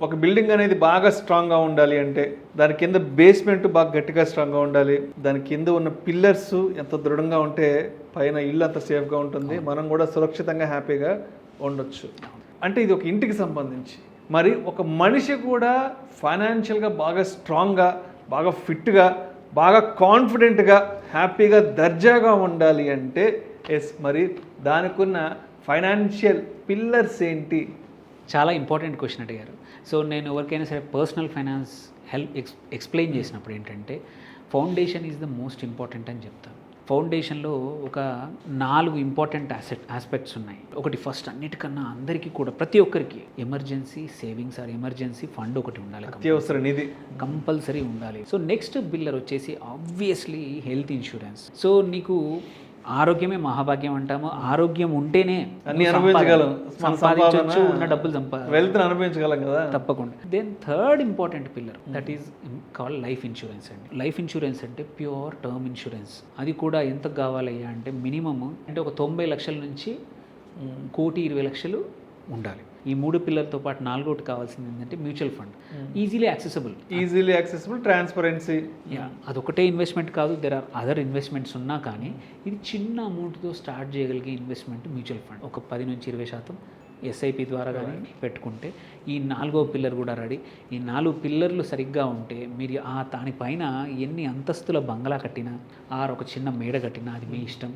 ఒక బిల్డింగ్ అనేది బాగా స్ట్రాంగ్గా ఉండాలి అంటే దాని కింద బేస్మెంట్ బాగా గట్టిగా స్ట్రాంగ్గా ఉండాలి, దాని కింద ఉన్న పిల్లర్స్ ఎంత దృఢంగా ఉంటే పైన ఇల్లు అంత సేఫ్గా ఉంటుంది, మనం కూడా సురక్షితంగా హ్యాపీగా ఉండొచ్చు. అంటే ఇది ఒక ఇంటికి సంబంధించి. మరి ఒక మనిషి కూడా ఫైనాన్షియల్గా బాగా స్ట్రాంగ్గా, బాగా ఫిట్గా, బాగా కాన్ఫిడెంట్గా, హ్యాపీగా, దర్జాగా ఉండాలి అంటే మరి దానికి ఉన్న ఫైనాన్షియల్ పిల్లర్స్ ఏంటి? చాలా ఇంపార్టెంట్ క్వశ్చన్ అడిగారు. సో నేను ఎవరికైనా సరే పర్సనల్ ఫైనాన్స్ ఎక్స్ప్లెయిన్ చేసినప్పుడు ఏంటంటే foundation is the most important అని చెప్తాను. ఫౌండేషన్లో ఒక 4 ఇంపార్టెంట్ ఆస్పెక్ట్స్ ఉన్నాయి. ఒకటి ఫస్ట్ అన్నిటికన్నా అందరికీ కూడా ప్రతి ఒక్కరికి emergency savings or emergency fund ఒకటి ఉండాలి, అత్యవసర నిధి కంపల్సరీ ఉండాలి. సో నెక్స్ట్ పిల్లర్ వచ్చేసి ఆబ్వియస్లీ హెల్త్ ఇన్సూరెన్స్. సో నీకు ఆరోగ్యమే మహాభాగ్యం అంటాము, ఆరోగ్యం ఉంటేనే అన్ని అనుభవించగలం, సంపాదించవచ్చు, ఉన్న డబ్బులు వెల్త్ అనుభవించగలం కదా. తప్పకుండా. Then third important pillar that is called life insurance అండి. లైఫ్ ఇన్సూరెన్స్ అంటే ప్యూర్ టర్మ్ ఇన్సూరెన్స్. అది కూడా ఎంత కావాలయ్యా అంటే మినిమమ్ అంటే ఒక 90 లక్షల నుంచి 1,20,00,000 ఉండాలి. ఈ 3 పిల్లర్తో పాటు 4ోటి కావాల్సింది ఏంటంటే mutual fund, easily accessible, transparency. అదొకటే ఇన్వెస్ట్మెంట్ కాదు, దెర్ ఆర్ అదర్ ఇన్వెస్ట్మెంట్స్ ఉన్నా కానీ ఇది చిన్న అమౌంట్తో స్టార్ట్ చేయగలిగే ఇన్వెస్ట్మెంట్ మ్యూచువల్ ఫండ్. ఒక 10-20% ఎస్ఐపి ద్వారా కానీ పెట్టుకుంటే ఈ 4వ పిల్లర్ కూడా రెడీ. ఈ 4 పిల్లర్లు సరిగ్గా ఉంటే మీరు దానిపైన ఎన్ని అంతస్తుల బంగ్లా కట్టినా ఆర్ ఒక చిన్న మేడ కట్టినా అది మీ ఇష్టం.